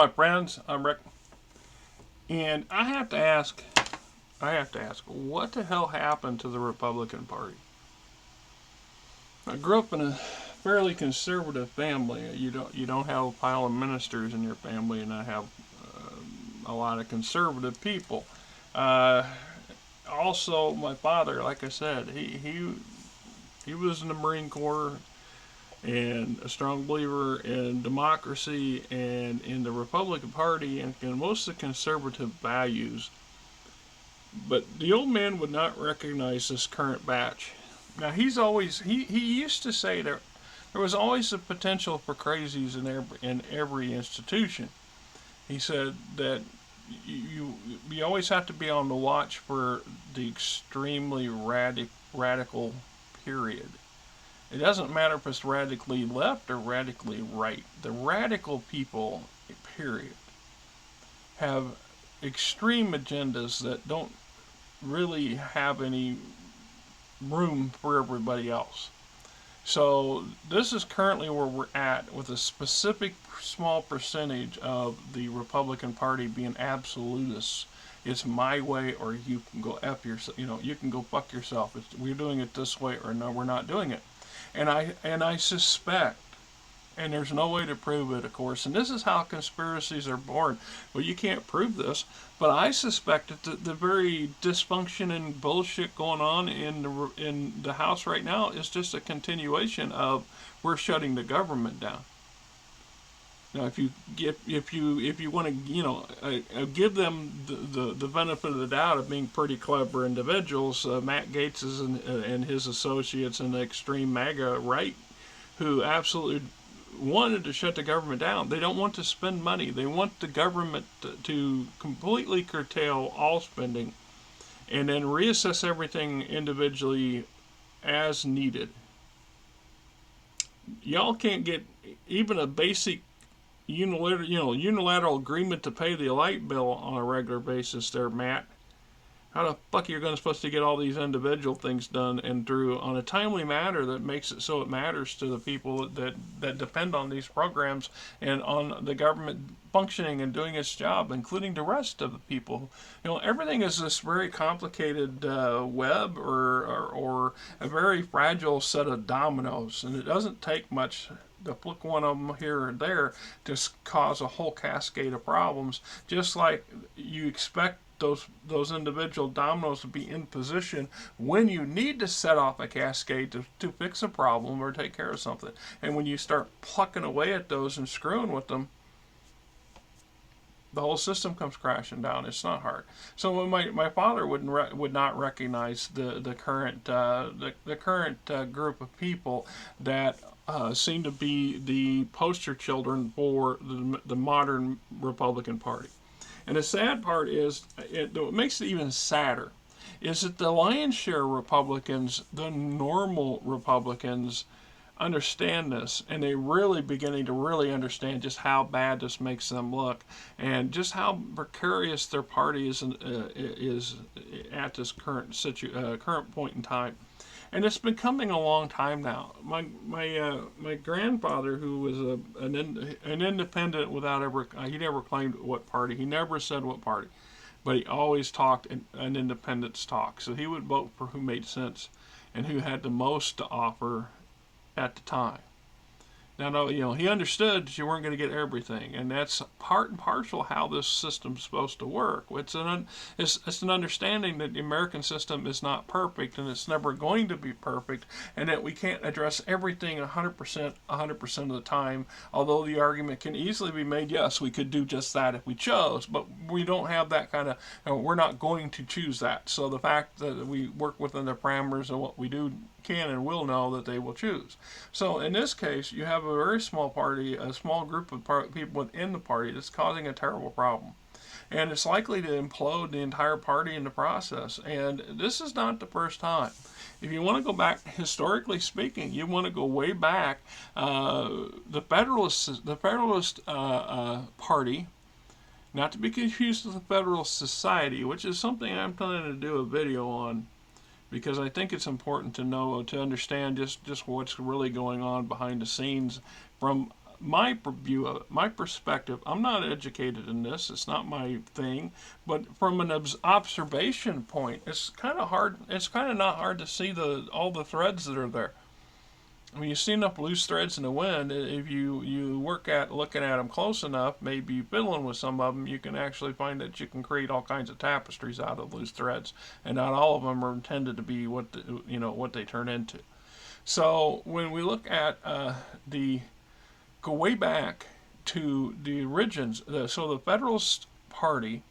my friends. I'm Rick, and I have to ask, what the hell happened to the Republican Party? I grew up in a fairly conservative family. You don't have a pile of ministers in your family, and I have a lot of conservative people. Uh, Also, my father, like I said, he was in the Marine Corps and a strong believer in democracy and in the Republican Party and in most of the conservative values. But the old man would not recognize this current batch. Now he used to say there was always the potential for crazies in every institution. He said that you always have to be on the watch for the extremely radical period. It doesn't matter if it's radically left or radically right. The radical people, period, have extreme agendas that don't really have any room for everybody else. So this is currently where we're at, with a specific small percentage of the Republican Party being absolutists. It's my way, or you can go f yourself. You can go fuck yourself. We're doing it this way, or no, we're not doing it. And I suspect, and there's no way to prove it, of course, and this is how conspiracies are born. Well, you can't prove this, but I suspect that the very dysfunction and bullshit going on in the House right now is just a continuation of, we're shutting the government down. Now, if you want to, give them the benefit of the doubt of being pretty clever individuals, Matt Gaetz and his associates in the extreme MAGA right, who absolutely wanted to shut the government down. They don't want to spend money. They want the government to completely curtail all spending, and then reassess everything individually as needed. Y'all can't get even a basic unilateral agreement to pay the light bill on a regular basis there, Matt. How the fuck are you supposed to get all these individual things done and through on a timely manner that makes it so it matters to the people that depend on these programs and on the government functioning and doing its job, including the rest of the people? Everything is this very complicated web or a very fragile set of dominoes, and it doesn't take much to flick one of them here or there to cause a whole cascade of problems, just like you expect those individual dominoes to be in position when you need to set off a cascade to fix a problem or take care of something. And when you start plucking away at those and screwing with them, the whole system comes crashing down. It's not hard. So my father would not recognize the current group of people that seem to be the poster children for the modern Republican Party. And the sad part is, what makes it even sadder, is that the lion's share of Republicans, the normal Republicans, understand this, and they're really beginning to really understand just how bad this makes them look, and just how precarious their party is at this current point in time. And it's been coming a long time now. My grandfather, who was an independent without ever, he never claimed what party. He never said what party, but he always talked an independence talk. So he would vote for who made sense and who had the most to offer at the time. Now, he understood that you weren't going to get everything, and that's part and parcel how this system's supposed to work. It's an understanding that the American system is not perfect, and it's never going to be perfect, and that we can't address everything 100% of the time, although the argument can easily be made, yes, we could do just that if we chose, but we don't have that kind of, we're not going to choose that. So the fact that we work within the parameters of what we do can and will know that they will choose. So in this case, you have a very small party, a small group of people within the party that's causing a terrible problem. And it's likely to implode the entire party in the process. And this is not the first time. If you want to go back, historically speaking, you want to go way back, the Federalist Party, not to be confused with the Federalist Society, which is something I'm planning to do a video on, because I think it's important to know, to understand just what's really going on behind the scenes from my view of it, my perspective. I'm not educated in this; it's not my thing. But from an observation point, it's kind of hard. It's kind of not hard to see all the threads that are there. I mean, you see enough loose threads in the wind. If you work at looking at them close enough, maybe fiddling with some of them, you can actually find that you can create all kinds of tapestries out of loose threads, and not all of them are intended to be what they turn into. So when we look at go way back to the origins, so the Federalist Party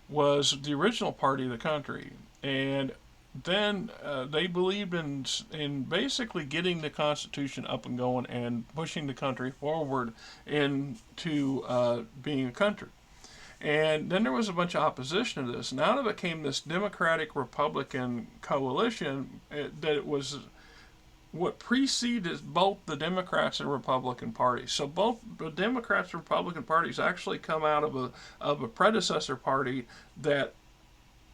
was the original party of the country, and then they believed in basically getting the Constitution up and going and pushing the country forward into being a country. And then there was a bunch of opposition to this. And out of it came this Democratic Republican coalition that was what preceded both the Democrats and Republican parties. So both the Democrats and Republican parties actually come out of a predecessor party that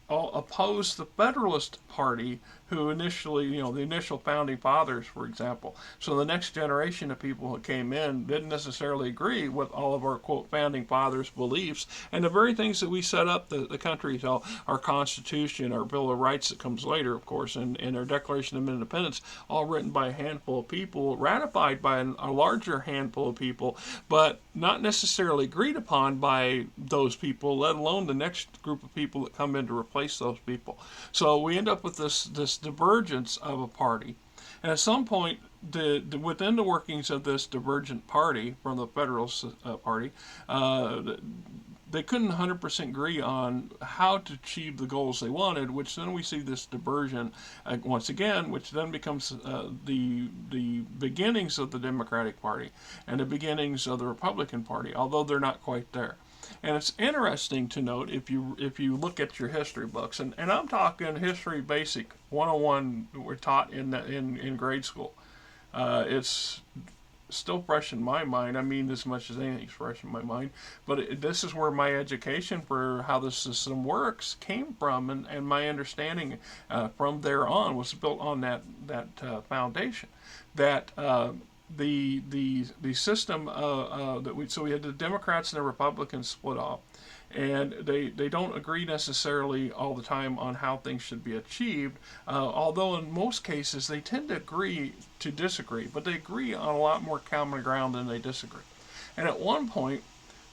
opposed the Federalist Party, who initially, the initial founding fathers, for example. So the next generation of people who came in didn't necessarily agree with all of our, quote, founding fathers' beliefs. And the very things that we set up the country, so our Constitution, our Bill of Rights that comes later, of course, and our Declaration of Independence, all written by a handful of people, ratified by a larger handful of people, but not necessarily agreed upon by those people, let alone the next group of people that come in to replace those people. So we end up with this divergence of a party. And at some point, within the workings of this divergent party from the Federalist Party, they couldn't 100% agree on how to achieve the goals they wanted, which then we see this diversion once again, which then becomes the beginnings of the Democratic Party and the beginnings of the Republican Party, although they're not quite there. And it's interesting to note if you look at your history books, and I'm talking history basic 101 we're taught in grade school. It's still fresh in my mind. I mean, as much as anything's fresh in my mind. But this is where my education for how the system works came from, and my understanding from there on was built on that foundation. That the system so we had the Democrats and the Republicans split off, and they don't agree necessarily all the time on how things should be achieved, although in most cases they tend to agree to disagree, but they agree on a lot more common ground than they disagree. And at one point,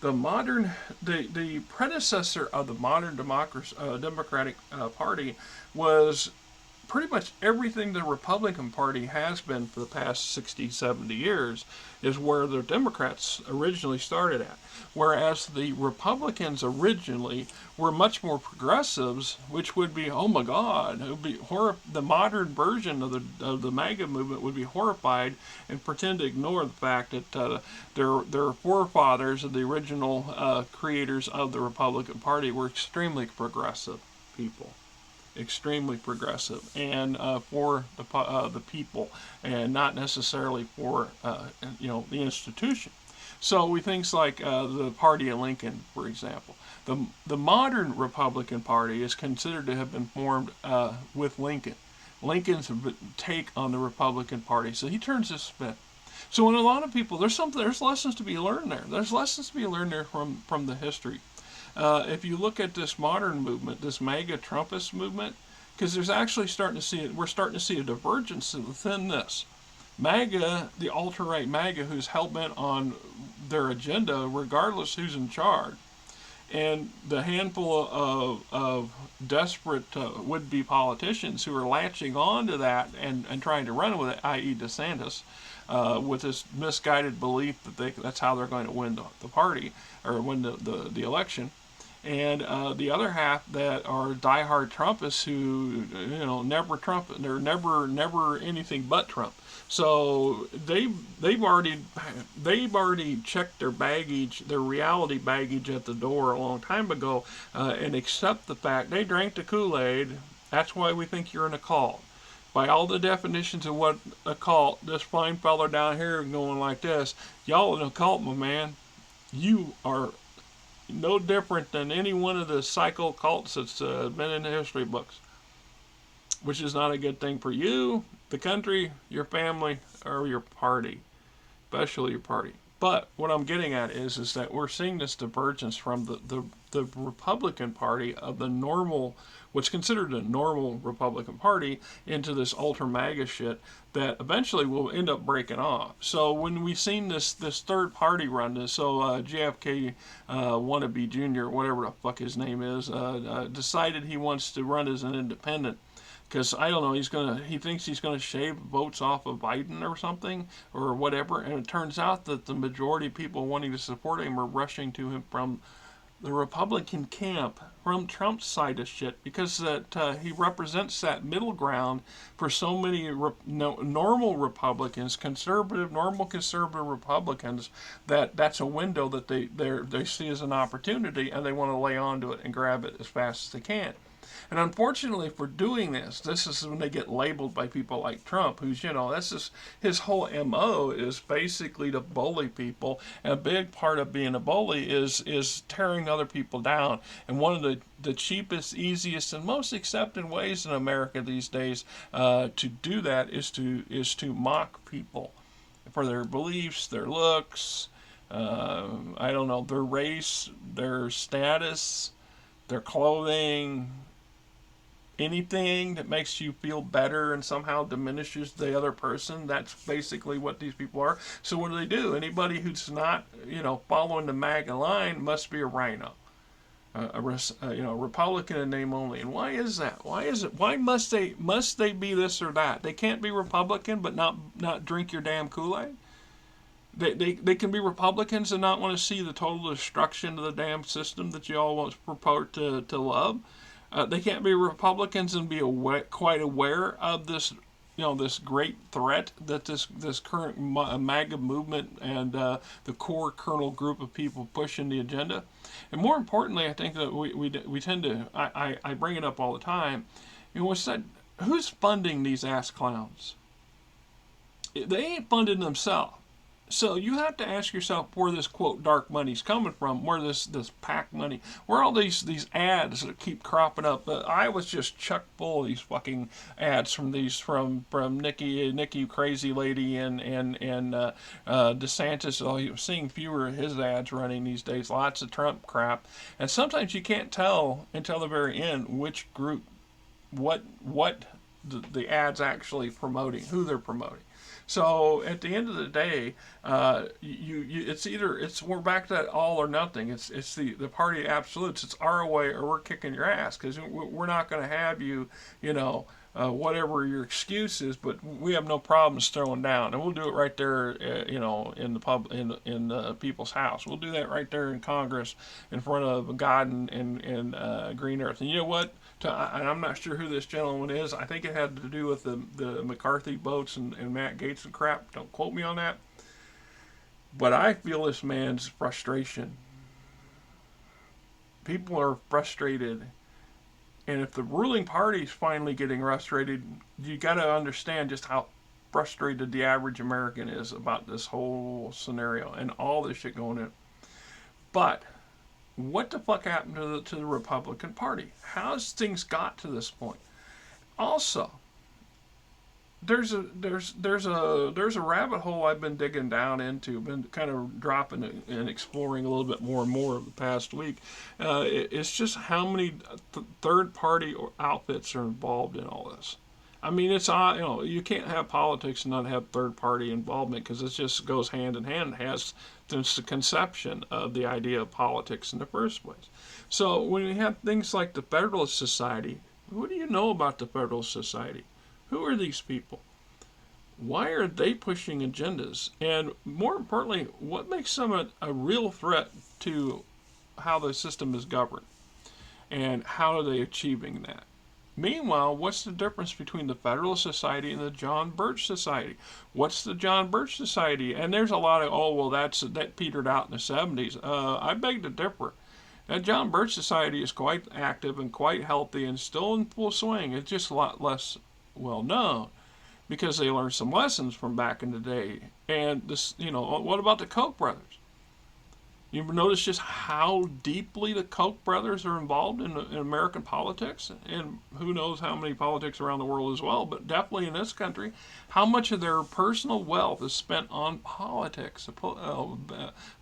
the predecessor of the modern Democratic Party was pretty much everything the Republican Party has been for the past 60, 70 years is where the Democrats originally started at. Whereas the Republicans originally were much more progressives, which would be, oh my God, it would be the modern version of the MAGA movement would be horrified and pretend to ignore the fact that their forefathers and the original creators of the Republican Party were extremely progressive people. Extremely progressive and for the people, and not necessarily for the institution. So we things like the party of Lincoln, for example. The modern Republican Party is considered to have been formed with Lincoln. Lincoln's take on the Republican Party, so he turns this spin. So in a lot of people, there's lessons to be learned there. There's lessons to be learned there from the history. If you look at this modern movement, this MAGA Trumpist movement, because we're starting to see a divergence within this. MAGA, the alt-right MAGA, who's hell-bent on their agenda, regardless who's in charge, and the handful of desperate would-be politicians who are latching on to that and trying to run with it, i.e. DeSantis, with this misguided belief that that's how they're going to win the party or win the election. And the other half that are diehard Trumpists who, never Trump, they're never anything but Trump. So they've already checked their baggage, their reality baggage at the door a long time ago, and accept the fact they drank the Kool-Aid. That's why we think you're in a cult. By all the definitions of what a cult, this fine fella down here going like this, y'all in a cult, my man. You are no different than any one of the psycho cults that's been in the history books, which is not a good thing for you, the country, your family, or your party, especially your party. But what I'm getting at is that we're seeing this divergence from the Republican Party of the normal, what's considered a normal Republican Party, into this ultra MAGA shit that eventually will end up breaking off. So when we've seen this third party run this, so JFK wannabe Jr., whatever the fuck his name is, decided he wants to run as an independent. Because I don't know, he thinks he's gonna shave votes off of Biden or something or whatever, and it turns out that the majority of people wanting to support him are rushing to him from the Republican camp, from Trump's side of shit, because that he represents that middle ground for so many normal Republicans, normal conservative Republicans, that's a window that they see as an opportunity, and they want to lay onto it and grab it as fast as they can. And unfortunately for doing this is when they get labeled by people like Trump, who's, that's just his whole MO is basically to bully people. And a big part of being a bully is tearing other people down. And one of the cheapest, easiest, and most accepted ways in America these days to do that is to mock people for their beliefs, their looks, I don't know, their race, their status, their clothing, anything that makes you feel better and somehow diminishes the other person. That's basically what these people are. So what do? Anybody who's not, following the MAGA line must be a rhino. Republican in name only. And why is that? Why is it? Why must they be this or that? They can't be Republican but not drink your damn Kool-Aid? They can be Republicans and not want to see the total destruction of the damn system that you all want to purport to love. They can't be Republicans and be quite aware of this, this great threat that this current MAGA movement and the core kernel group of people pushing the agenda. And more importantly, I think that we tend to, I bring it up all the time, who's funding these ass clowns? They ain't funding themselves. So you have to ask yourself where this quote dark money's coming from, where this PAC money, where all these ads that keep cropping up. I was just chuck full of these fucking ads from Nikki crazy lady and DeSantis. Oh, you're seeing fewer of his ads running these days. Lots of Trump crap, and sometimes you can't tell until the very end which group, what the ads actually promoting, who they're promoting. So at the end of the day, we're back to that all or nothing. It's the party of absolutes. It's our way or we're kicking your ass, because we're not going to have you, whatever your excuse is, but we have no problems throwing down, and we'll do it right there, in the people's house. We'll do that right there in Congress, in front of God and green earth. And you know what? And I'm not sure who this gentleman is. I think it had to do with the McCarthy votes and Matt Gaetz and crap. Don't quote me on that. But I feel this man's frustration. People are frustrated. And if the ruling party's finally getting frustrated, you got to understand just how frustrated the average American is about this whole scenario and all this shit going in. But what the fuck happened to the Republican Party? How's things got to this point? Also, there's a rabbit hole I've been digging down into, been kind of dropping and exploring a little bit more and more the past week. It's just how many third party outfits are involved in all this. I mean, it's you can't have politics and not have third party involvement, because it just goes hand in hand. It has since the conception of the idea of politics in the first place. So when you have things like the Federalist Society, what do you know about the Federalist Society? Who are these people? Why are they pushing agendas? And more importantly, what makes them a real threat to how the system is governed? And how are they achieving that? Meanwhile, what's the difference between the Federalist Society and the John Birch Society? What's the John Birch Society? And there's a lot of, that petered out in the 70s. I beg to differ. That John Birch Society is quite active and quite healthy and still in full swing. It's just a lot less well known, because they learned some lessons from back in the day. And this, what about the Koch brothers? You ever notice just how deeply the Koch brothers are involved in American politics? And who knows how many politics around the world as well, but definitely in this country, how much of their personal wealth is spent on politics,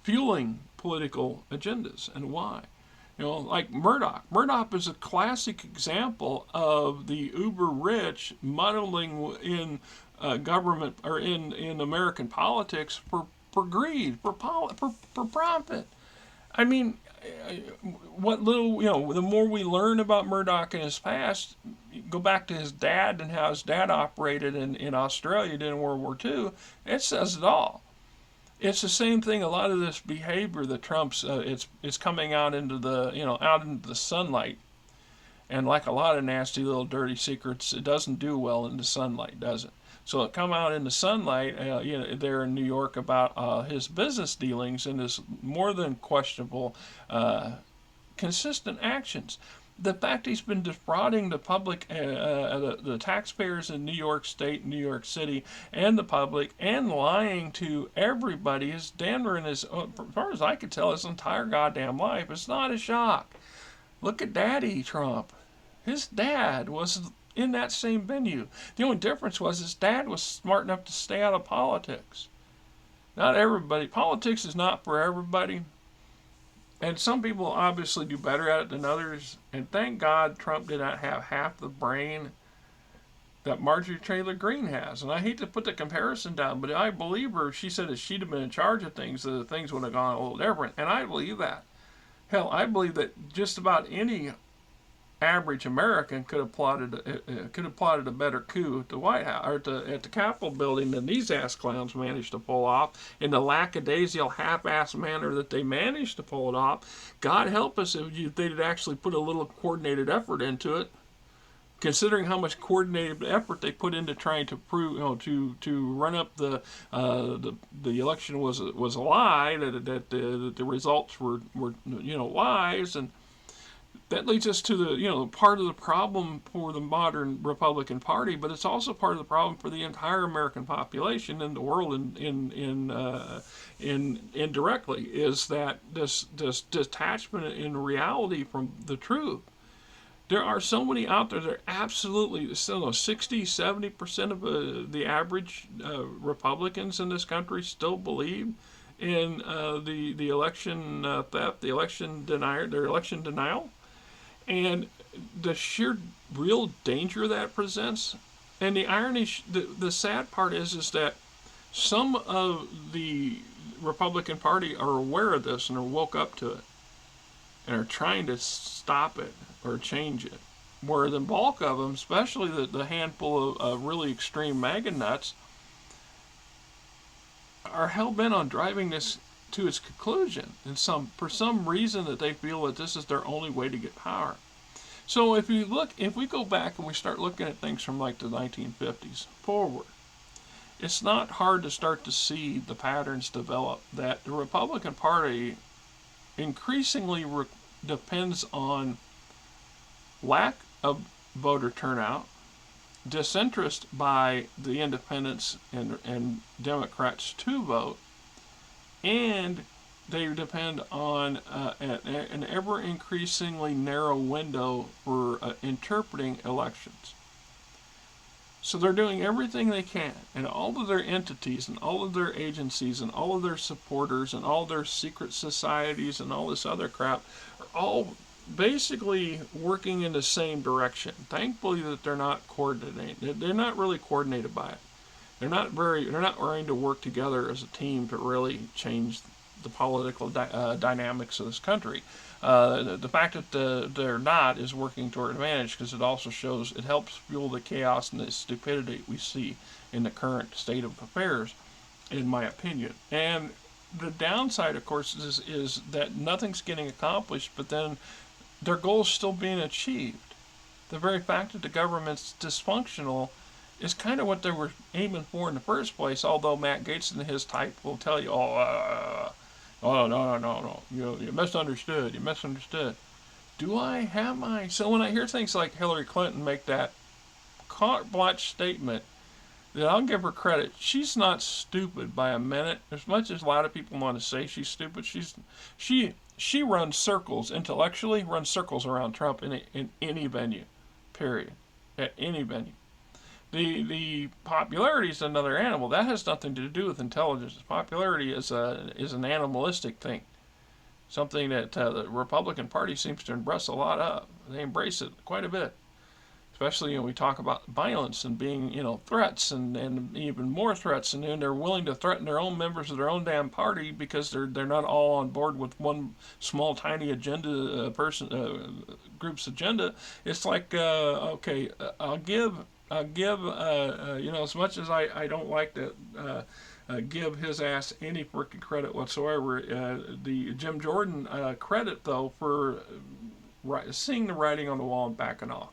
fueling political agendas, and why? You know, like Murdoch. Murdoch is a classic example of the uber rich muddling in government or in American politics for greed, for profit. I mean, what little, the more we learn about Murdoch and his past, go back to his dad and how his dad operated in Australia during World War II, it says it all. It's the same thing. A lot of this behavior that Trump's, it's coming out into out into the sunlight. And like a lot of nasty little dirty secrets, it doesn't do well in the sunlight, does it? So it come out in the sunlight, there in New York about his business dealings and his more than questionable, consistent actions. The fact he's been defrauding the public, the taxpayers in New York State, New York City, and the public, and lying to everybody, is Denver in his, as far as I could tell, his entire goddamn life. It's not a shock. Look at Daddy Trump. His dad was in that same venue. The only difference was his dad was smart enough to stay out of politics. Not everybody. Politics is not for everybody. And some people obviously do better at it than others. And thank God Trump did not have half the brain that Marjorie Taylor Greene has. And I hate to put the comparison down, but I believe her. She said if she'd have been in charge of things, the things would have gone a little different. And I believe that. Hell, I believe that just about any average American could have plotted a better coup at the White House or at the Capitol building than these ass clowns managed to pull off in the lackadaisical half-ass manner that they managed to pull it off. God help us if they'd actually put a little coordinated effort into it. Considering how much coordinated effort they put into trying to prove, to run up the election was a lie, that the results were lies, and that leads us to the part of the problem for the modern Republican Party, but it's also part of the problem for the entire American population and the world in indirectly, is that this detachment in reality from the truth. There are so many out there that are absolutely, 60, 70% of the average Republicans in this country still believe in the election theft, the election denial, their election denial, and the sheer real danger that presents. And the irony, the sad part is that some of the Republican Party are aware of this and are woke up to it and are trying to stop it or change it. Where the bulk of them, especially the handful of really extreme MAGA nuts, are hell-bent on driving this to its conclusion and for some reason that they feel that this is their only way to get power. So if we go back and we start looking at things from like the 1950s forward, it's not hard to start to see the patterns develop that the Republican Party increasingly depends on lack of voter turnout, disinterest by the independents and Democrats to vote, and they depend on an ever increasingly narrow window for interpreting elections. So they're doing everything they can, and all of their entities and all of their agencies and all of their supporters and all their secret societies and all this other crap are all basically working in the same direction. Thankfully that they're not coordinated. They're not really coordinated by it. They're not willing to work together as a team to really change the political dynamics of this country. The fact that they're not is working to our advantage, because it also shows, it helps fuel the chaos and the stupidity we see in the current state of affairs, in my opinion. And the downside, of course, is that nothing's getting accomplished, but then their goals still being achieved. The very fact that the government's dysfunctional is kind of what they were aiming for in the first place, although Matt Gaetz and his type will tell you, no, you misunderstood. Do I have my... So when I hear things like Hillary Clinton make that carte blanche statement that I'll give her credit. She's not stupid by a minute. As much as a lot of people want to say she's stupid, she runs circles intellectually, runs circles around Trump in any venue, period, at any venue. The popularity is another animal. That has nothing to do with intelligence. Popularity is an animalistic thing, something that the Republican Party seems to embrace a lot of. They embrace it quite a bit, especially when we talk about violence and being, threats and even more threats, and then they're willing to threaten their own members of their own damn party because they're not all on board with one small tiny agenda group's agenda. It's like okay, I'll give as much as I don't like to give his ass any freaking credit whatsoever. The Jim Jordan credit though for seeing the writing on the wall and backing off.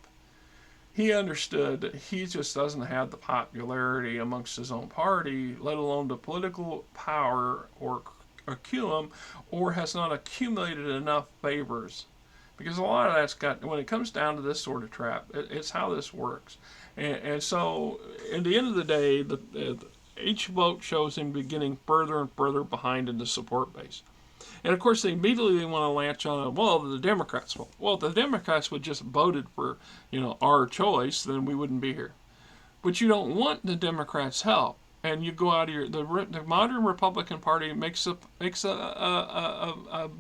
He understood that he just doesn't have the popularity amongst his own party, let alone the political power or acumen, or has not accumulated enough favors. Because a lot of that's got, when it comes down to this sort of trap, it's how this works. And so, at the end of the day, each vote shows him getting further and further behind in the support base. And of course, they immediately want to latch on, well, the Democrats. Well, if the Democrats would just voted for, our choice, then we wouldn't be here. But you don't want the Democrats' help, and you go out of the modern Republican Party makes a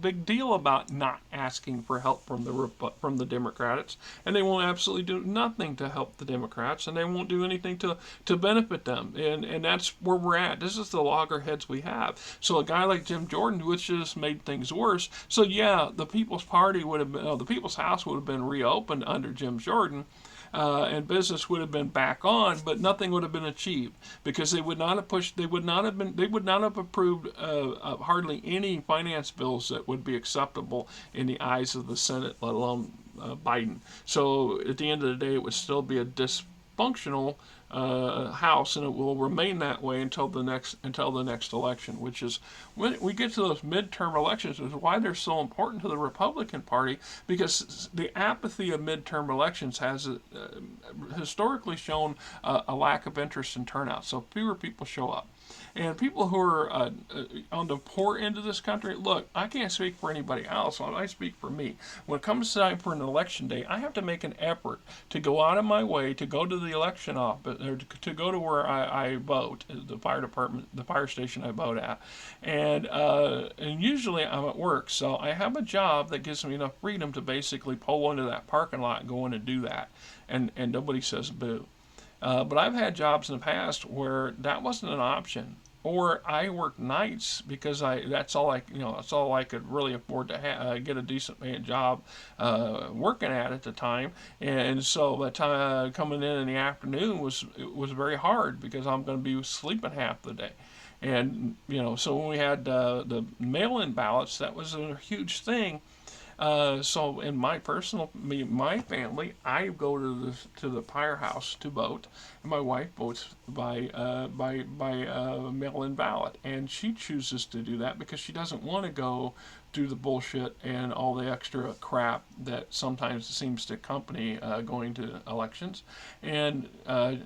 big deal about not asking for help from the Democrats, and they won't absolutely do nothing to help the Democrats, and they won't do anything to benefit them, and that's where we're at. This is the loggerheads we have. So a guy like Jim Jordan, which just made things worse. So yeah, the People's Party would have been, the People's House would have been reopened under Jim Jordan. And business would have been back on, but nothing would have been achieved because they would not have pushed. They would not have approved hardly any finance bills that would be acceptable in the eyes of the Senate, let alone Biden. So at the end of the day, it would still be a dysfunctional House, and it will remain that way until the next election, which is when we get to those midterm elections, is why they're so important to the Republican Party, because the apathy of midterm elections has historically shown a lack of interest in turnout, so fewer people show up. And people who are on the poor end of this country, look, I can't speak for anybody else. I speak for me. When it comes time for an election day, I have to make an effort to go out of my way to go to the election office, or to go to where I vote, the fire department, the fire station I vote at. And usually I'm at work, so I have a job that gives me enough freedom to basically pull into that parking lot and go in and do that. And nobody says boo. But I've had jobs in the past where that wasn't an option, or I worked nights because that's all I could really afford to get a decent paying job working at the time, and so that time coming in the afternoon was very hard because I'm going to be sleeping half the day. And so when we had the mail-in ballots, that was a huge thing. So in my family, I go to the firehouse to vote, and my wife votes by mail-in ballot, and she chooses to do that because she doesn't want to go through the bullshit and all the extra crap that sometimes seems to accompany going to elections, and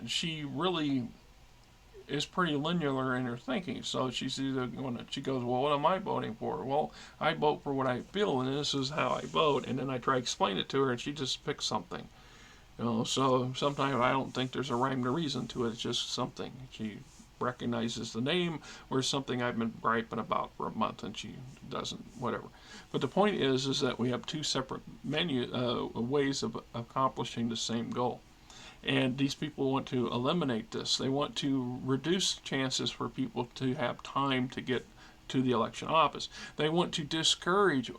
she really is pretty linear in her thinking. So she's either when she goes, well, what am I voting for? Well, I vote for what I feel, and this is how I vote. And then I try to explain it to her, and she just picks something. So sometimes I don't think there's a rhyme or reason to it. It's just something. She recognizes the name, or something I've been griping about for a month, and she doesn't. Whatever. But the point is that we have two separate ways of accomplishing the same goal. And these people want to eliminate this. They want to reduce chances for people to have time to get to the election office. They want to discourage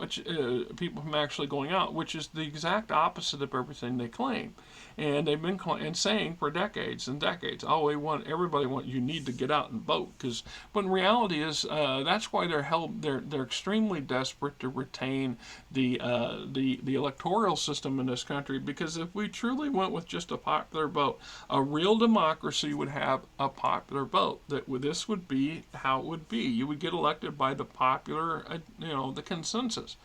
people from actually going out, which is the exact opposite of everything they claim. And they've been saying for decades and decades, oh, you need to get out and vote. But in reality is that's why they're extremely desperate to retain the electoral system in this country, because if we truly went with just a popular vote, a real democracy would have a popular vote. This would be how it would be. You would get elected by the popular, the consensus.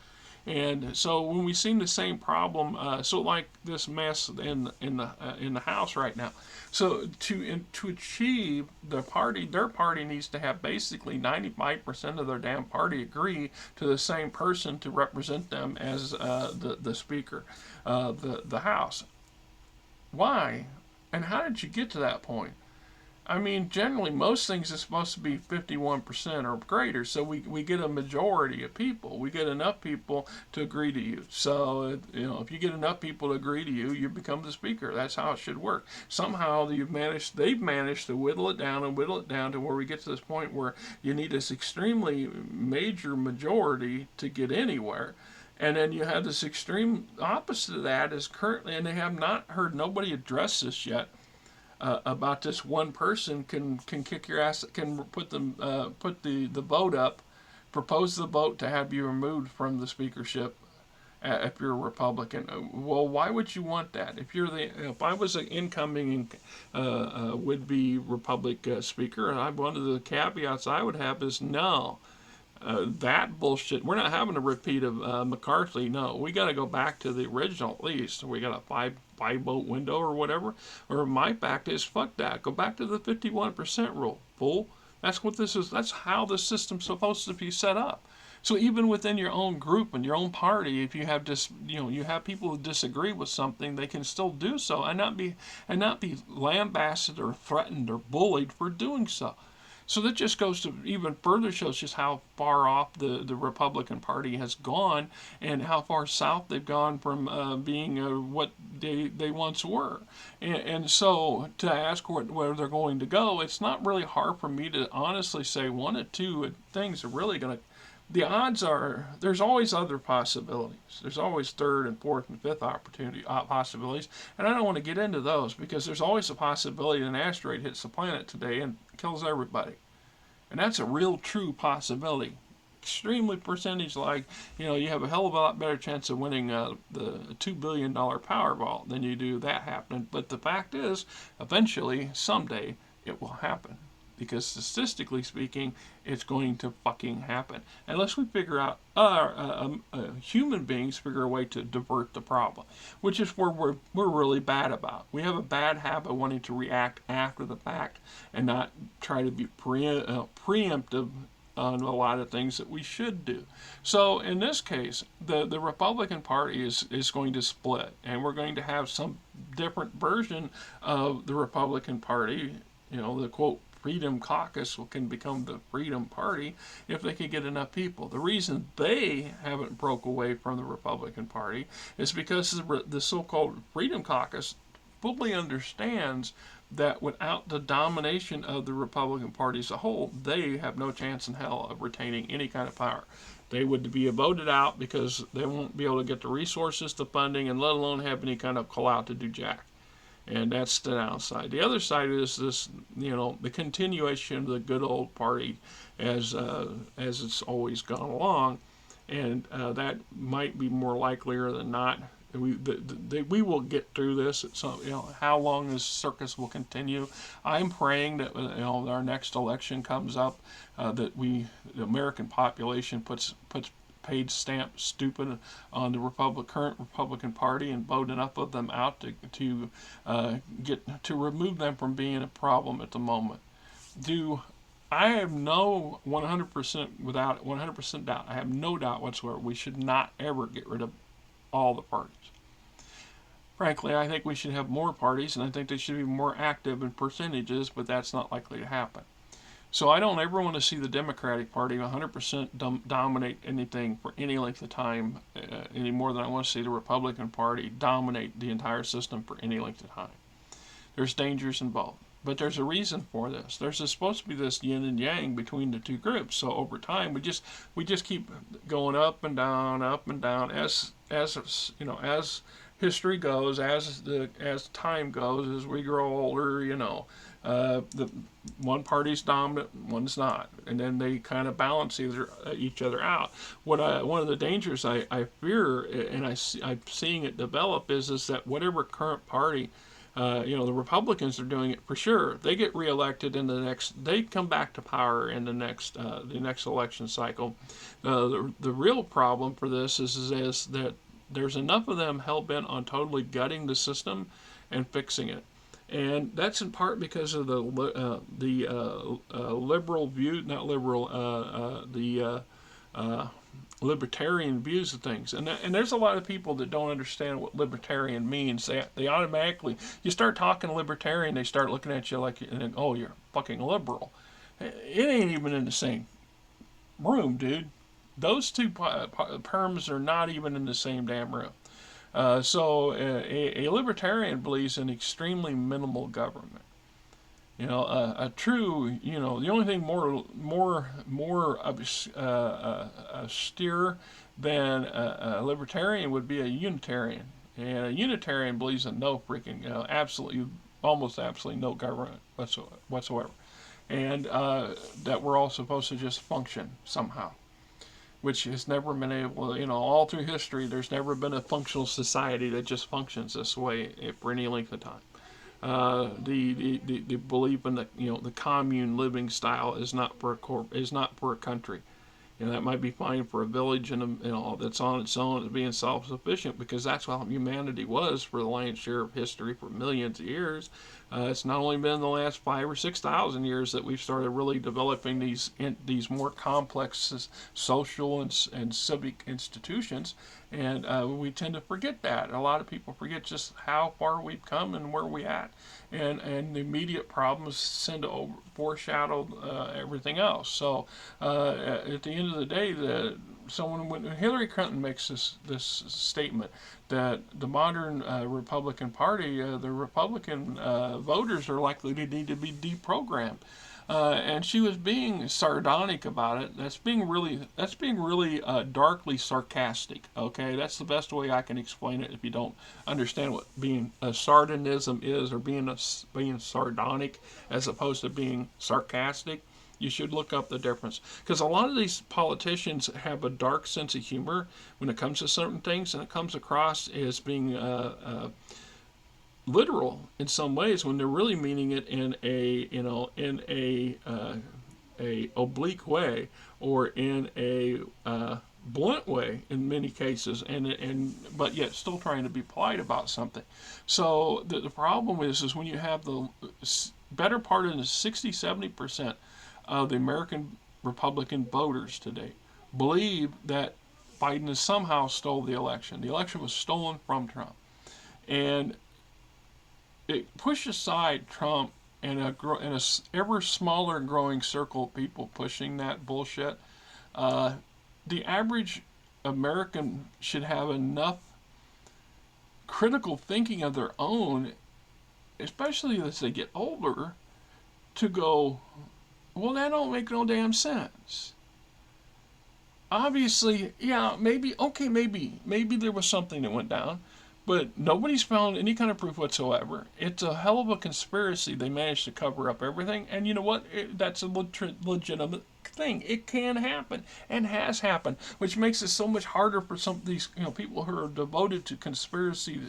And so when we see the same problem, so like this mess in the House right now, so to achieve their party needs to have basically 95% of their damn party agree to the same person to represent them as the Speaker, the House. Why? And how did you get to that point? I mean, generally, most things are supposed to be 51% or greater, so we get a majority of people. We get enough people to agree to you. So, if you get enough people to agree to you, you become the speaker. That's how it should work. Somehow, they've managed to whittle it down to where we get to this point where you need this extremely major majority to get anywhere. And then you have this extreme opposite of that is currently, and they have not heard nobody address this yet, about this one person can kick your ass, can put the vote up, propose the vote to have you removed from the speakership if you're a Republican. Well, why would you want that? If I was an incoming would-be Republican speaker, and one of the caveats I would have is no. That bullshit. We're not having a repeat of McCarthy. No, we got to go back to the original at least. We got a five vote window or whatever. Or my fact is fuck that. Go back to the 51% rule, fool. That's what this is. That's how the system's supposed to be set up. So even within your own group and your own party, if you have you have people who disagree with something, they can still do so and not be lambasted or threatened or bullied for doing so. So that just goes to even further shows just how far off the Republican Party has gone and how far south they've gone from being what they once were. And so to ask where they're going to go, it's not really hard for me to honestly say one or two things are really going to. The odds are there's always other possibilities. There's always third and fourth and fifth possibilities, and I don't want to get into those because there's always a possibility an asteroid hits the planet today and kills everybody, and that's a real true possibility. Extremely percentage like you have a hell of a lot better chance of winning the $2 billion Powerball than you do that happening. But the fact is, eventually, someday, it will happen. Because statistically speaking, it's going to fucking happen. Unless we figure out, human beings figure a way to divert the problem, which is where we're really bad about. We have a bad habit of wanting to react after the fact and not try to be preemptive on a lot of things that we should do. So in this case, the Republican Party is going to split, and we're going to have some different version of the Republican Party, the quote, Freedom Caucus can become the Freedom Party if they can get enough people. The reason they haven't broke away from the Republican Party is because the so-called Freedom Caucus fully understands that without the domination of the Republican Party as a whole, they have no chance in hell of retaining any kind of power. They would be voted out because they won't be able to get the resources, the funding, and let alone have any kind of clout to do jack. And that's the downside. The other side is this, the continuation of the good old party as it's always gone along, and that might be more likelier than not. We will get through this. So how long this circus will continue. I'm praying that our next election comes up, that the American population puts paid stamp stupid on the current Republican Party and vote enough of them out to remove them from being a problem at the moment. I have no 100% without 100% doubt. I have no doubt whatsoever. We should not ever get rid of all the parties. Frankly, I think we should have more parties, and I think they should be more active in percentages, but that's not likely to happen. So I don't ever want to see the Democratic Party 100% dominate anything for any length of time any more than I want to see the Republican Party dominate the entire system for any length of time. There's dangers involved. But there's a reason for this. There's supposed to be this yin and yang between the two groups. So over time, we just keep going up and down as history goes, as time goes, as we grow older, the one party's dominant, one's not, and then they kind of balance each other out. One of the dangers I fear, and I'm seeing it develop, is that whatever current party The Republicans are doing it for sure. They get reelected in they come back to power in the next election cycle. The real problem for this is that there's enough of them hell bent on totally gutting the system and fixing it. And that's in part because of the liberal view, not liberal, libertarian views of things. And there's a lot of people that don't understand what libertarian means. They automatically, you start talking libertarian, they start looking at you like, oh, you're fucking liberal. It ain't even in the same room, dude. Those two terms are not even in the same damn room. So a libertarian believes in extremely minimal government. A true, the only thing more austere than a libertarian would be a Unitarian, and a Unitarian believes in no freaking, almost absolutely no government whatsoever, and that we're all supposed to just function somehow, which has never been able, all through history, there's never been a functional society that just functions this way for any length of time. The belief in the commune living style is not for a country. That might be fine for a village and that's on its own as being self-sufficient, because that's how humanity was for the lion's share of history for millions of years. It's not only been the last 5,000 or 6,000 years that we've started really developing these more complex social and civic institutions, and we tend to forget that. A lot of people forget just how far we've come and where we're at, and the immediate problems tend to foreshadow everything else. So at the end of the day, when Hillary Clinton makes this statement that the modern Republican Party, the Republican voters are likely to need to be deprogrammed, and she was being sardonic about it. That's being really darkly sarcastic. Okay, that's the best way I can explain it. If you don't understand what being a sardonism is, or being sardonic as opposed to being sarcastic, you should look up the difference, because a lot of these politicians have a dark sense of humor when it comes to certain things, and it comes across as being literal in some ways when they're really meaning it in a oblique way, or in a blunt way in many cases, but yet still trying to be polite about something. So the problem is when you have the better part of the 60-70% of the American Republican voters today believe that Biden has somehow stole the election. The election was stolen from Trump. And it pushed aside Trump and a ever smaller growing circle of people pushing that bullshit. The average American should have enough critical thinking of their own, especially as they get older, to go, well, that don't make no damn sense. Obviously, yeah, maybe there was something that went down, but nobody's found any kind of proof whatsoever. It's a hell of a conspiracy. They managed to cover up everything, and you know what? That's a legitimate thing. It can happen and has happened, which makes it so much harder for some of these people who are devoted to conspiracy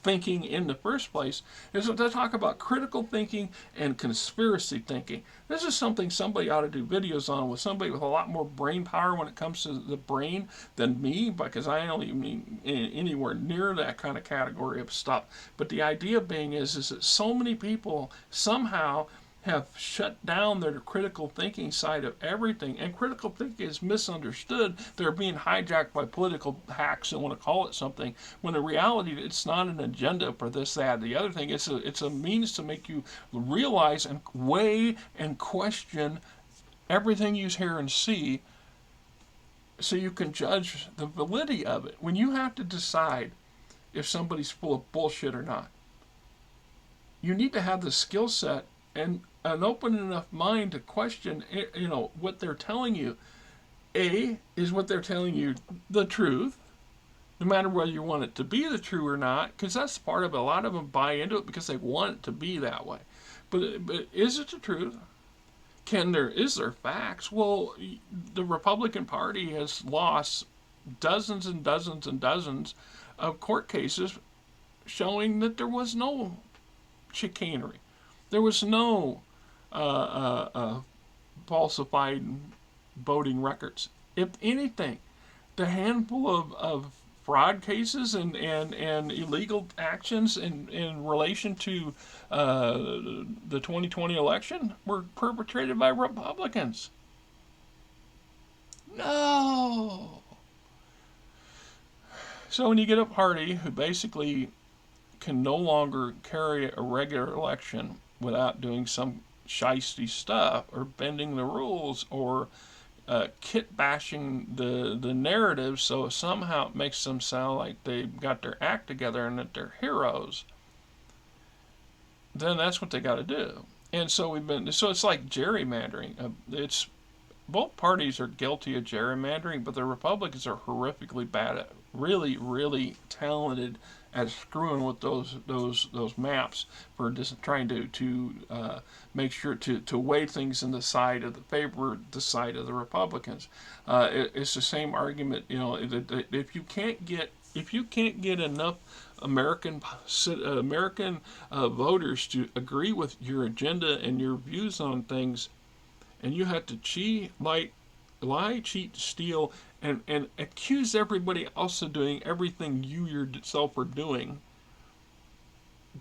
thinking in the first place, is to talk about critical thinking and conspiracy thinking. This is something somebody ought to do videos on, with somebody with a lot more brain power when it comes to the brain than me, because I don't even mean anywhere near that kind of category of stuff. But the idea being is that so many people somehow have shut down their critical thinking side of everything, and critical thinking is misunderstood. They're being hijacked by political hacks that want to call it something, when in reality it's not an agenda for this, that, the other thing. It's a means to make you realize and weigh and question everything you hear and see, so you can judge the validity of it. When you have to decide if somebody's full of bullshit or not, you need to have the skill set and an open enough mind to question, what they're telling you. Is what they're telling you the truth, no matter whether you want it to be the truth or not? Because that's part of it. A lot of them buy into it because they want it to be that way. But is it the truth? Is there facts? Well, the Republican Party has lost dozens and dozens and dozens of court cases showing that there was no chicanery. There was no falsified voting records. If anything, the handful of fraud cases and illegal actions in relation to the 2020 election were perpetrated by Republicans. No. So when you get a party who basically can no longer carry a regular election without doing some shisty stuff or bending the rules or kit bashing the narrative so somehow it makes them sound like they've got their act together and that they're heroes, then that's what they got to do. And so it's like gerrymandering. It's both parties are guilty of gerrymandering, but the Republicans are horrifically bad at, really, really talented at screwing with those maps for just trying to make sure to weigh things in the side of the side of the Republicans. It's the same argument, if you can't get enough American voters to agree with your agenda and your views on things, and you have to lie, cheat, steal, and accuse everybody else of doing everything you yourself are doing,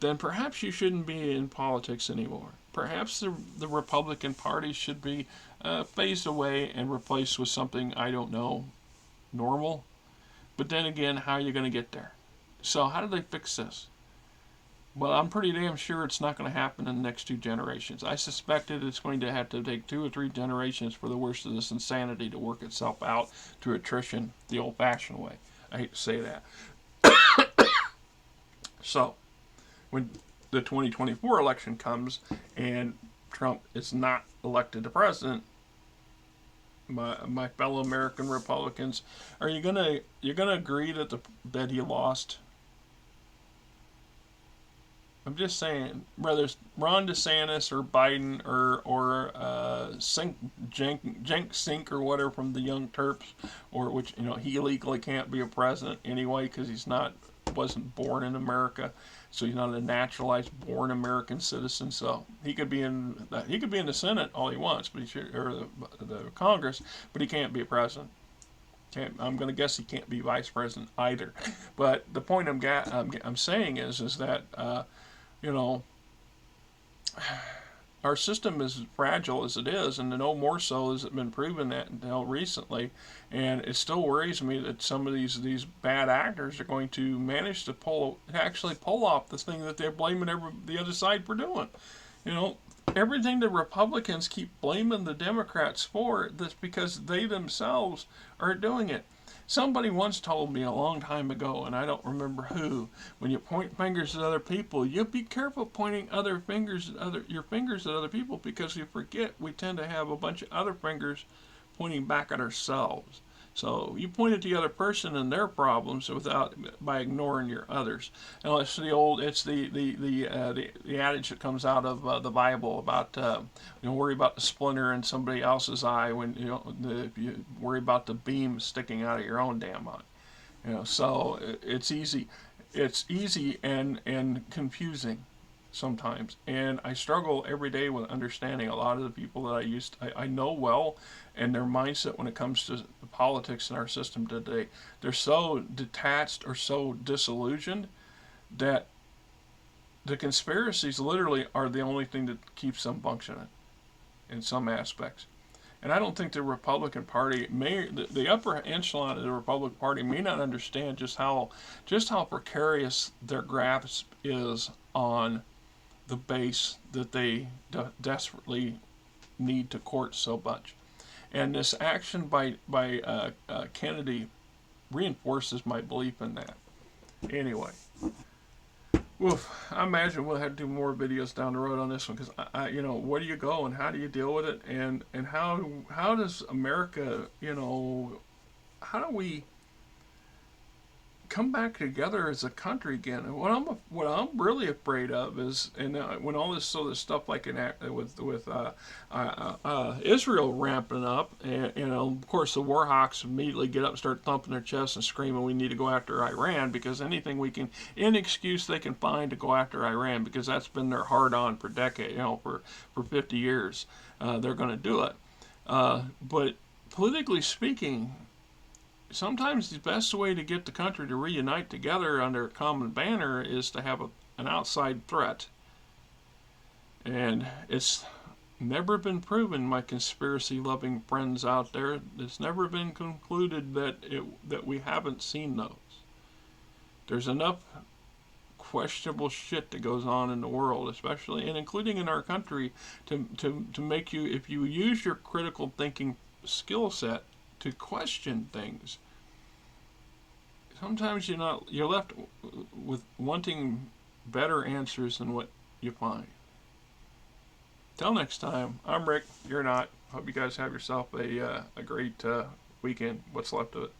then perhaps you shouldn't be in politics anymore. Perhaps the Republican Party should be phased away and replaced with something, I don't know, normal. But then again, how are you going to get there? So how do they fix this? Well, I'm pretty damn sure it's not going to happen in the next 2 generations. I suspect it's going to have to take 2 or 3 generations for the worst of this insanity to work itself out to attrition the old-fashioned way. I hate to say that. So, when the 2024 election comes and Trump is not elected to president, my fellow American Republicans, are you gonna agree that he lost? I'm just saying, whether it's Ron DeSantis or Biden or Cenk Sink or whatever from the Young Terps, or which he legally can't be a president anyway because wasn't born in America, so he's not a naturalized born American citizen. So he could be in the Senate all he wants, but or the Congress, but he can't be a president. I'm going to guess he can't be vice president either. But the point I'm saying is that. Our system is fragile as it is, and no more so has it been proven that until recently. And it still worries me that some of these bad actors are going to manage to actually pull off the thing that they're blaming the other side for doing. Everything the Republicans keep blaming the Democrats for, that's because they themselves are doing it. Somebody once told me a long time ago, and I don't remember who, when you point fingers at other people, you be careful pointing your fingers at other people, because you forget we tend to have a bunch of other fingers pointing back at ourselves. So you point at the other person and their problems by ignoring your others. And it's the adage that comes out of the Bible about worry about the splinter in somebody else's eye when if you worry about the beam sticking out of your own damn eye. So it's easy and confusing sometimes, and I struggle every day with understanding a lot of the people that I know well, and their mindset when it comes to the politics in our system today. They're so detached or so disillusioned that the conspiracies literally are the only thing that keeps them functioning in some aspects. And I don't think the Republican Party the upper echelon of the Republican Party may not understand just how precarious their grasp is on the base that they desperately need to court so much. And this action by Kennedy reinforces my belief in that. Anyway, I imagine we'll have to do more videos down the road on this one, because where do you go and how do you deal with it, and how does America, how do we come back together as a country again. And what I'm really afraid of is, and when all this sort of stuff like Israel ramping up, and of course the war hawks immediately get up and start thumping their chests and screaming, we need to go after Iran, because anything we can, any excuse they can find to go after Iran, because that's been their hard on for decades, for 50 years, they're going to do it. But politically speaking, sometimes the best way to get the country to reunite together under a common banner is to have an outside threat. And it's never been proven, my conspiracy loving friends out there, it's never been concluded that we haven't seen those. There's enough questionable shit that goes on in the world, especially and including in our country, to make you, if you use your critical thinking skill set to question things, sometimes you're left with wanting better answers than what you find. Till next time, I'm Rick. You're not. Hope you guys have yourself a great weekend. What's left of it.